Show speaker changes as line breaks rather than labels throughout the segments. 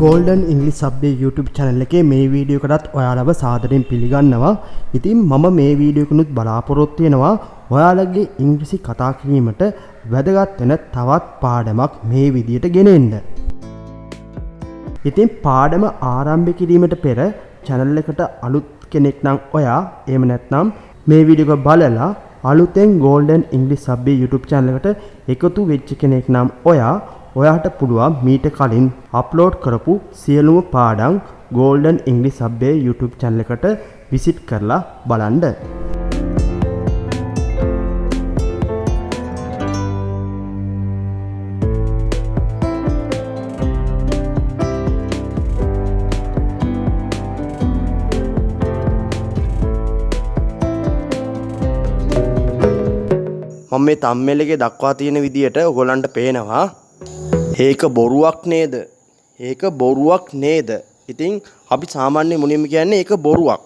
Golden English Subway YouTube channel එකේ මේ video එකටත් ඔයාලව සාදරයෙන් පිළිගන්නවා. ඉතින් මම මේ වීඩියෝ එකනුත් බලාපොරොත්තු වෙනවා ඔයාලගේ ඉංග්‍රීසි කතා කිරීමට වැදගත් වෙන තවත් පාඩමක් මේ විදියට ගෙනෙන්න. ඉතින් පාඩම ආරම්භ කිරීමට පෙර channel එකට අලුත් කෙනෙක් නම් ඔයා එහෙම නැත්නම් මේ වීඩියෝ එක බලලා අලුතෙන් Golden English Subway YouTube channel එකට එකතු වෙච්ච කෙනෙක් නම් ඔයාට පුළුවන් මීට කලින් අප්ලෝඩ් කරපු සියලුම පාඩම් Golden English Subway YouTube channel එකට විසිට් කරලා බලන්න. මම මේ thumbnail එකේ දක්වා තියෙන විදියට ඔයගොල්ලන්ට පේනවා ඒක බොරුවක් නේද? ඒක බොරුවක් නේද? ඉතින් අපි සාමාන්‍ය මුලින්ම කියන්නේ ඒක බොරුවක්.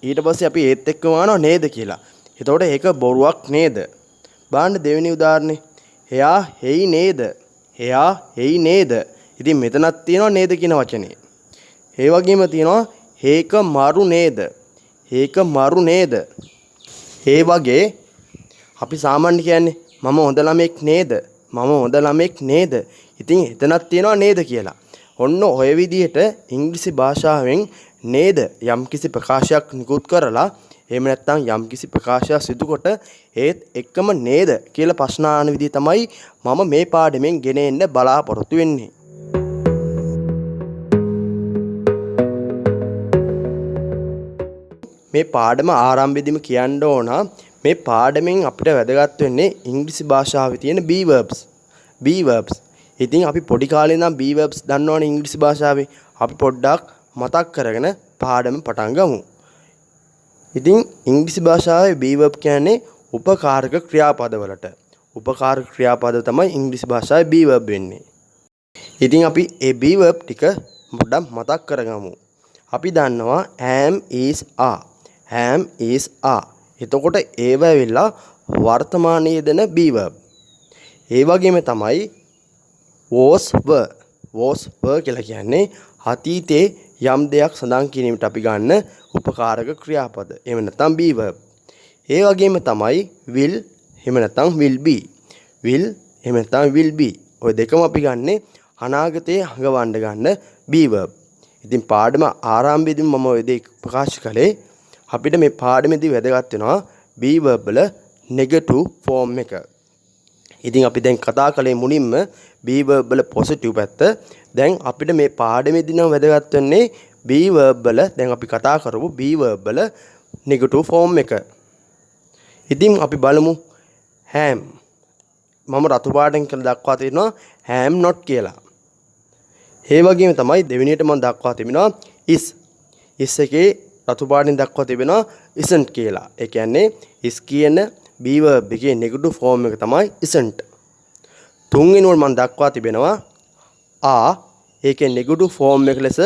ඊට පස්සේ අපි ඒත් එක්කම අහනවා නේද කියලා. එතකොට ඒක බොරුවක් නේද? බලන්න දෙවෙනි උදාහරණේ. එයා හේයි නේද? එයා හේයි නේද? ඉතින් මෙතනක් තියෙනවා නේද කියන වචනේ. ඒ වගේම තියෙනවා හේක මරු නේද? හේක මරු නේද? ඒ වගේ අපි සාමාන්‍ය කියන්නේ මම හොඳ ළමෙක් නේද? මම හොඳ ළමෙක් නේද? ඉතින් එතනක් තියනවා නේද කියලා. ඔන්න ඔය විදිහට ඉංග්‍රීසි භාෂාවෙන් නේද යම්කිසි ප්‍රකාශයක් නිකුත් කරලා එහෙම නැත්නම් යම්කිසි ප්‍රකාශයක් සිදු කොට ඒත් එක්කම නේද කියලා ප්‍රශ්න අහන විදිහ තමයි මම මේ පාඩමෙන් ගෙන එන්න බලාපොරොත්තු වෙන්නේ. මේ පාඩම ආරම්භයේදීම කියන්න ඕන මේ පාඩමෙන් අපිට වැදගත් වෙන්නේ ඉංග්‍රීසි භාෂාවේ තියෙන be verbs. ඉතින් අපි පොඩි කාලේ ඉඳන් be verbs දන්නවනේ ඉංග්‍රීසි භාෂාවේ. අපි පොඩ්ඩක් මතක් කරගෙන පාඩම පටන් ගමු. ඉතින් ඉංග්‍රීසි භාෂාවේ be verb කියන්නේ උපකාරක ක්‍රියාපදවලට. උපකාරක ක්‍රියාපද තමයි ඉංග්‍රීසි භාෂාවේ be verb වෙන්නේ. ඉතින් අපි මේ be verb ටික පොඩ්ඩක් මතක් කරගමු. අපි දන්නවා am is are. am is are. එතකොට ඒව ඇවිල්ලා වර්තමානයේ දෙන be verb. ඒ වගේම තමයි was were කියලා කියන්නේ අතීතයේ යම් දෙයක් සඳහන් කිරීමට අපි ගන්න උපකාරක ක්‍රියාපද. එහෙම නැත්නම් be verb. ඒ වගේම තමයි will එහෙම නැත්නම් will be. will එහෙම නැත්නම් will be. ඔය දෙකම අපි ගන්නෙ අනාගතයේ හඟවන්න ගන්න be verb. ඉතින් පාඩම ආරම්භයේදී මම ඔය දෙක ප්‍රකාශ කළේ අපිට මේ පාඩමේදී වැදගත් වෙනවා be verb වල negative form එක. ඉතින් අපි දැන් කතා කළේ මුලින්ම be verb වල positive පැත්ත. දැන් අපිට මේ පාඩමේදී නම් වැදගත් වෙන්නේ be verb වල දැන් අපි කතා කරමු be verb වල negative form එක. ඉතින් අපි බලමු ham. මම රතු පාටෙන් කියලා දක්වා තියෙනවා ham not කියලා. ඒ වගේම තමයි දෙවෙනියට මම දක්වා තිබෙනවා is එකේ රතු පාටින් දක්වා තිබෙනවා isn't කියලා. ඒ කියන්නේ is කියන be verb එකේ negative form එක තමයි isn't. තුන්වෙනිවට මම දක්වා තිබෙනවා are ඒකේ negative form එක ලෙස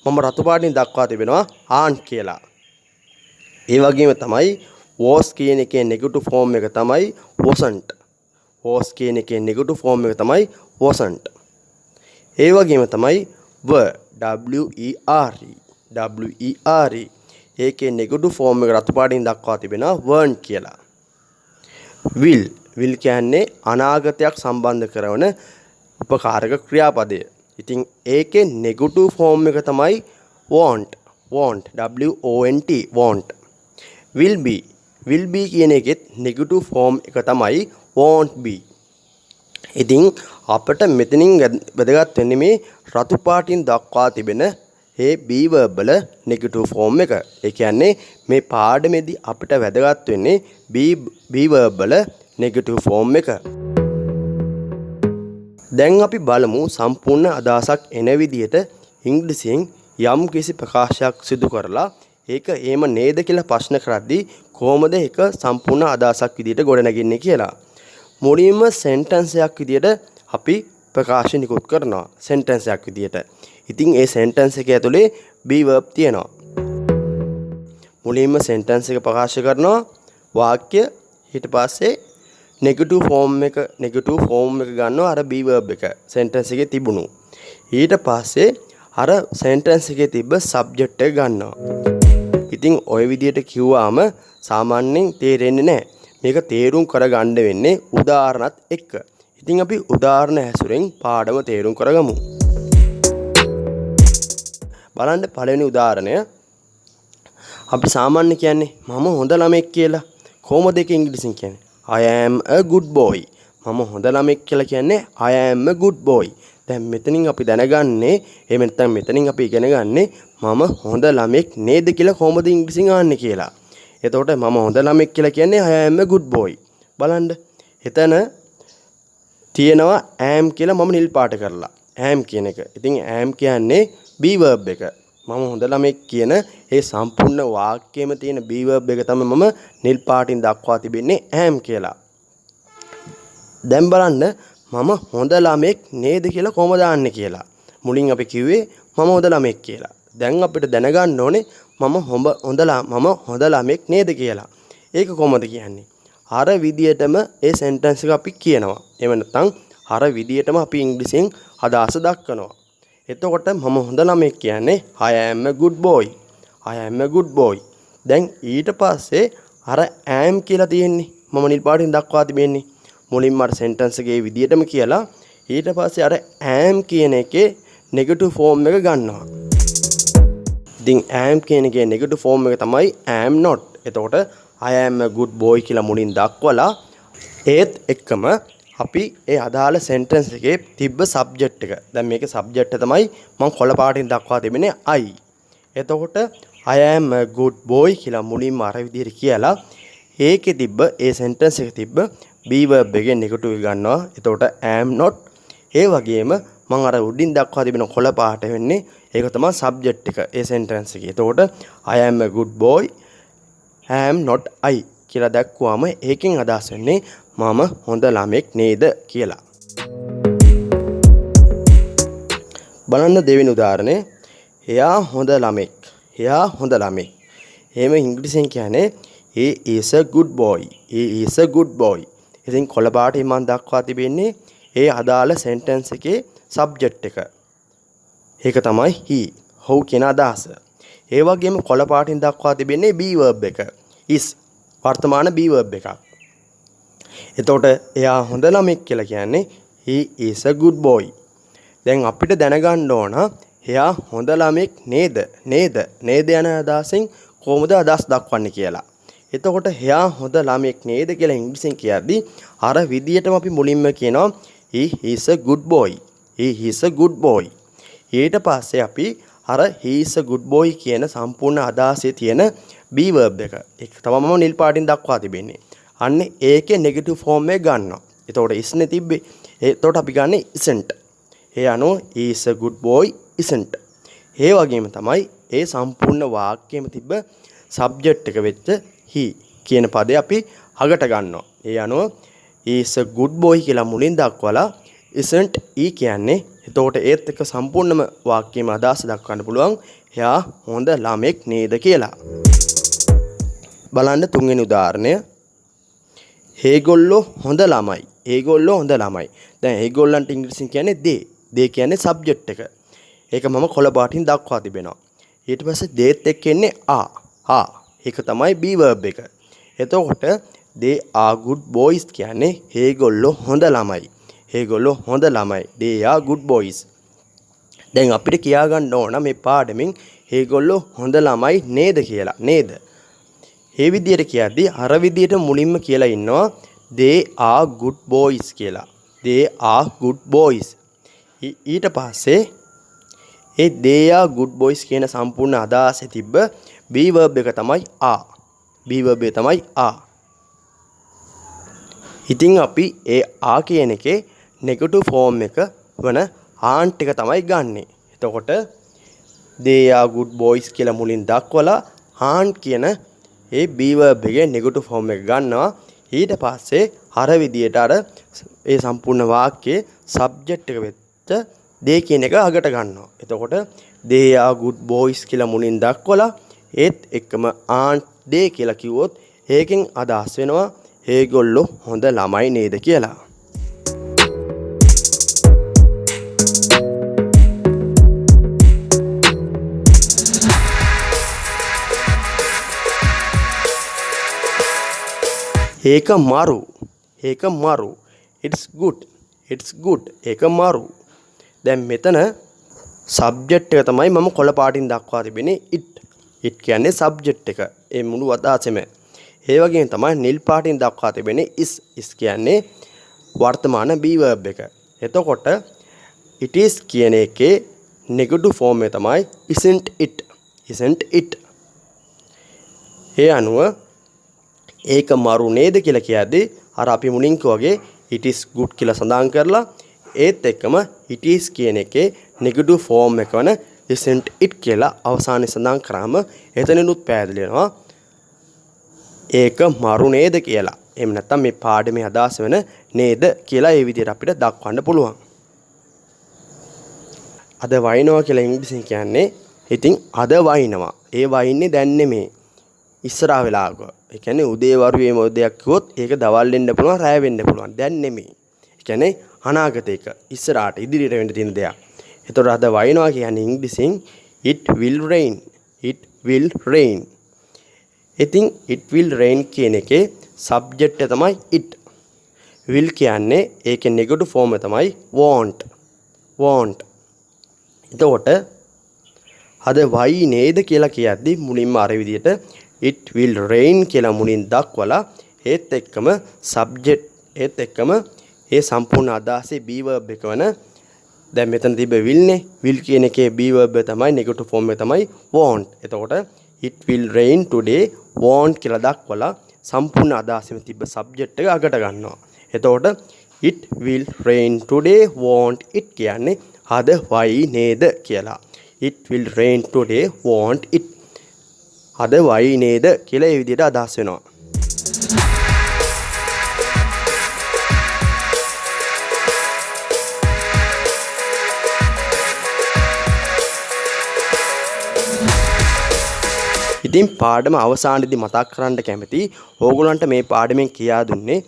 මම රතු පාටින් දක්වා තිබෙනවා aren't කියලා. ඒ වගේම තමයි was කියන එකේ negative form එක තමයි wasn't. was කියන එකේ negative form එක තමයි wasn't. ඒ වගේම තමයි were were ඒකේ negative form එක රතු පාටින් දක්වා තිබෙනවා weren't කියලා. will කියන්නේ අනාගතයක් සම්බන්ධ කරන උපකාරක ක්‍රියාපදය. ඉතින් ඒකේ negative form එක තමයි won't won't. will be කියන එකෙත් negative form එක තමයි won't be. ඉතින් අපිට මෙතනින් වැදගත් වෙන්නේ මේ රතු පාටින් දක්වා තිබෙන ඒ be verb වල negative form එක. ඒ කියන්නේ මේ පාඩමේදී අපිට වැදගත් වෙන්නේ be verb වල negative form එක. දැන් අපි බලමු සම්පූර්ණ අදහසක් එන විදිහට ඉංග්‍රීසියෙන් යම් කිසි ප්‍රකාශයක් සිදු කරලා ඒක එහෙම නේද කියලා ප්‍රශ්න කරද්දී කොහොමද ඒක සම්පූර්ණ අදහසක් විදිහට ගොඩනගන්නේ කියලා. මුලින්ම sentence එකක් විදිහට අපි ප්‍රකාශ නිකුත් කරනවා. sentence එකක් විදිහට. ඉතින් ඒ sentence එක ඇතුලේ be verb තියෙනවා. මුලින්ම sentence එක ප්‍රකාශ කරනවා වාක්‍ය ඊට පස්සේ negative form එක ගන්නවා අර be verb එක sentence එකේ තිබුණු. ඊට පස්සේ අර sentence එකේ තිබ්බ subject එක ගන්නවා. ඉතින් ওই විදියට කිව්වාම සාමාන්‍යයෙන් තේරෙන්නේ නැහැ. මේක තේරුම් කරගන්න වෙන්නේ උදාහරණත් එක්ක. ඉතින් අපි උදාහරණ හැසුරෙන් පාඩම තේරුම් කරගමු. බලන්න පළවෙනි උදාහරණය. අපි සාමාන්‍ය කියන්නේ මම හොඳ ළමෙක් කියලා. කොහොමද ඒක ඉංග්‍රීසියෙන් කියන්නේ? I am a good boy. මම හොඳ ළමෙක් කියලා කියන්නේ I am a good boy. දැන් මෙතනින් අපි දැනගන්නේ එහෙම නැත්නම් මෙතනින් අපි ඉගෙන ගන්නේ මම හොඳ ළමෙක් නේද කියලා කොහොමද ඉංග්‍රීසියෙන් ආන්නේ කියලා. එතකොට මම හොඳ ළමෙක් කියලා කියන්නේ I am a good boy. බලන්න. එතන තියෙනවා am කියලා මම නිල් පාට කරලා. am කියන එක. ඉතින් am කියන්නේ be verb එක. මම හොඳ ළමෙක් කියන ඒ සම්පූර්ණ වාක්‍යයේම තියෙන be verb එක තමයි මම නිල් පාටින් දක්වා තිබෙන්නේ am කියලා. දැන් බලන්න මම හොඳ ළමෙක් නේද කියලා කොහොමද දාන්නේ කියලා. මුලින් අපි කිව්වේ මම හොඳ ළමෙක් කියලා. දැන් අපිට දැනගන්න ඕනේ මම හොඳ ළමෙක් නේද කියලා. ඒක කොහොමද කියන්නේ? අර විදියටම ඒ sentence එක අපි කියනවා. එහෙම නැත්නම් අර විදියටම අපි ඉංග්‍රීසියෙන් අදහස දක්වනවා. එතකොට මම හොඳ ළමෙක් කියන්නේ I am a good boy. I am a good boy. දැන් ඊට පස්සේ අර am කියලා තියෙන්නේ. මම නිල් පාටින් දක්වා තිබෙන්නේ. මුලින්ම අර sentence එකේ විදියටම කියලා ඊට පස්සේ අර am කියන එකේ negative form එක ගන්නවා. ඉතින් am කියන එකේ negative form එක තමයි am not. එතකොට I am a good boy කියලා මුලින් දක්වලා ඒත් එක්කම අපි ඒ අදාළ sentence එකේ තිබ්බ subject එක. දැන් මේකේ subject එක තමයි මම කොළ පාටින් දක්වා තිබෙන්නේ I. එතකොට I am a good boy කියලා මුලින්ම අර විදිහට කියලා ඒකේ තිබ්බ ඒ sentence එකේ තිබ්බ be verb එකේ negative ගන්නවා. එතකොට am not. ඒ වගේම මම අර උඩින් දක්වා තිබෙන කොළ පාට වෙන්නේ ඒක තමයි subject එක ඒ sentence එකේ. එතකොට I am a good boy am not I කියලා දැක්කුවාම ඒකෙන් අදහස් වෙන්නේ මම හොඳ ළමෙක් නේද කියලා. බලන්න දෙවෙනි උදාහරණය. එයා හොඳ ළමෙක්. එයා හොඳ ළමෙක්. එහෙම ඉංග්‍රීසියෙන් කියන්නේ he is a good boy. he is a good boy. ඉතින් කොළ පාටින් මම දක්වා තිබෙන්නේ ඒ අදාළ sentence එකේ subject එක. ඒක තමයි he. how කියන අදහස. ඒ වගේම කොළ පාටින් දක්වා තිබෙන්නේ be verb එක. is වර්තමාන be verb එකක්. එතකොට එයා හොඳ ළමෙක් කියලා කියන්නේ he is a good boy. දැන් අපිට දැනගන්න ඕන එයා හොඳ ළමෙක් නේද? නේද යන අදහසෙන් කොහොමද අදහස් දක්වන්නේ කියලා. එතකොට එයා හොඳ ළමෙක් නේද කියලා ඉංග්‍රීසියෙන් කියද්දි අර විදියටම අපි මුලින්ම කියනවා he is a good boy. he is a good boy. ඊට පස්සේ අපි අර he is a good boy කියන සම්පූර්ණ අදහසේ තියෙන be verb එක. ඒක තමයි මම නිල් පාටින් දක්වා තිබෙන්නේ. අන්න ඒකේ negative form එක ගන්නවා. එතකොට isනේ තිබ්බේ. එතකොට අපි ගන්නේ isn't. ඒ අනුව he is a good boy isn't. ඒ වගේම තමයි ඒ සම්පූර්ණ වාක්‍යෙම තිබ්බ subject එක වෙච්ච he කියන පදේ අපි අගට ගන්නවා. ඒ අනුව he is a good boy කියලා මුලින් දක්වලා isn't he කියන්නේ. එතකොට ඒත් එක්ක සම්පූර්ණම වාක්‍යෙම අදහස දක්වන්න පුළුවන් එයා හොඳ ළමෙක් නේද කියලා. බලන්න තුන්වෙනි උදාහරණය. ඒගොල්ලෝ හොඳ ළමයි. ඒගොල්ලෝ හොඳ ළමයි. දැන් ඒගොල්ලන්ට ඉංග්‍රීසියෙන් කියන්නේ they. they කියන්නේ subject එක. ඒක මම කොළ පාටින් දක්වා තිබෙනවා. ඊට පස්සේ theyත් එක්ක එන්නේ are. ඒක තමයි be verb එක. එතකොට they are good boys කියන්නේ ඒගොල්ලෝ හොඳ ළමයි. ඒගොල්ලෝ හොඳ ළමයි. they are good boys. දැන් අපිට කියා ගන්න ඕන මේ පාඩමින් ඒගොල්ලෝ හොඳ ළමයි නේද කියලා. නේද? ඒ විදියට කියද්දි අර විදියට මුලින්ම කියලා ඉන්නවා they are good boys කියලා. they are good boys. ඊට පස්සේ ඒ they are good boys කියන සම්පූර්ණ අදහසේ තිබ්බ be verb එක තමයි are. be verb එක තමයි are. ඉතින් අපි ඒ are කියන එකේ negative form එක වන aren't එක තමයි ගන්නෙ. එතකොට they are good boys කියලා මුලින් දක්වලා aren't කියන ඒ be verb එකේ negative form එක ගන්නවා. ඊට පස්සේ අර විදියට අර ඒ සම්පූර්ණ වාක්‍යයේ subject එක වෙච්ච they කියන එක අගට ගන්නවා. එතකොට they are good boys කියලා මුලින් දක්වලා ඒත් එක්කම aren't they කියලා කිව්වොත් ඒකෙන් අදහස් වෙනවා ඒගොල්ලෝ හොඳ ළමයි නේද කියලා. ඒක මරු. ඒක මරු. It's good. It's good. ඒක මරු. දැන් මෙතන subject එක තමයි මම කොළ පාටින් දක්වා තිබෙන්නේ it. it කියන්නේ subject එක. ඒ මුළු අදහසෙම. ඒ වගේම තමයි නිල් පාටින් දක්වා තිබෙන්නේ is. is කියන්නේ වර්තමාන be verb එක. එතකොට it is කියන එකේ negative form එක තමයි isn't it. isn't it. ඒ අනුව ඒක මරු නේද කියලා කියද්දී අර අපි මුලින් වගේ it is good කියලා සඳහන් කරලා ඒත් එක්කම it is කියන එකේ negative form එක වන isn't it කියලා අවසානයේ සඳහන් කරාම එතනිනුත් පැහැදිලි වෙනවා ඒක මරු නේද කියලා. එහෙම නැත්නම් මේ පාඩමේ අදහස වෙන නේද කියලා ඒ විදිහට අපිට දක්වන්න පුළුවන්. අද වයින්නවා කියලා ඉංග්‍රීසියෙන් කියන්නේ ඉතින් අද වයින්නවා. ඒ වයින්නේ දැන් නෙමේ. ඉස්සරහ වෙලාවක. ඒ කියන්නේ උදේ වරුවේ මොදයක් කිව්වොත් ඒක දවල් වෙන්න පුළුවන්, රැය වෙන්න පුළුවන්. දැන් නෙමේ. ඒ කියන්නේ අනාගතයක ඉස්සරහට ඉදිරියට වෙන්න තියෙන දෙයක්. ඒතකොට අද වයින්නවා කියන්නේ ඉංග්‍රීසියෙන් it will rain. it will rain. ඉතින් it will rain කියන එකේ subject එක තමයි it. will කියන්නේ ඒකේ negative form එක තමයි won't. won't. එතකොට අද වයි නේද කියලා කියද්දී මුලින්ම අර විදිහට it will rain කියලා මුලින් දක්වලා ඒත් එක්කම subject ඒත් එක්කම ඒ සම්පූර්ණ අදහසේ be verb එක වන දැන් මෙතන තිබ්බ will නේ will කියන එකේ be verb එක තමයි negative form එක තමයි won't. එතකොට it will rain today won't කියලා දක්වලා සම්පූර්ණ අදහසෙම තිබ්බ subject එක අගට ගන්නවා. එතකොට it will rain today won't it කියන්නේ අද වයි නේද කියලා. it will rain today won't it. අද වයි නේද කියලා ඒ විදිහට අදහස් වෙනවා. ඉතින් පාඩම අවසානයේදී මතක් කරන්න කැමති ඕගොල්ලන්ට මේ පාඩමෙන් කියා දුන්නේ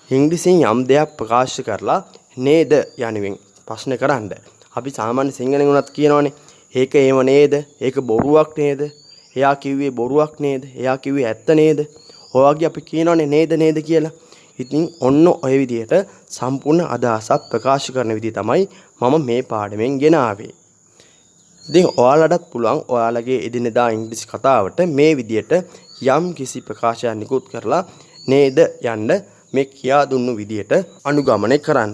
ඉංග්‍රීසියෙන් යම් දෙයක් ප්‍රකාශ කරලා නේද යනුවෙන් ප්‍රශ්න කරන්න. අපි සාමාන්‍ය සිංහලෙන් උනත් කියනවනේ ඒක ඒව නේද? ඒක බොරුවක් නේද? එයා කිව්වේ බොරුවක් නේද? එයා කිව්වේ ඇත්ත නේද? ඔය වගේ අපි කියනවනේ නේද නේද කියලා. ඉතින් ඔන්න ඔය විදිහට සම්පූර්ණ අදහසක් ප්‍රකාශ කරන විදිහ තමයි මම මේ පාඩමෙන් ගෙන ආවේ. ඉතින් ඔයාලටත් පුළුවන් ඔයාලගේ එදිනෙදා ඉංග්‍රීසි කතාවට මේ විදිහට යම් කිසි ප්‍රකාශයක් නිකුත් කරලා නේද යන්න මේ කියා දුන්නු විදිහට අනුගමනය කරන්න.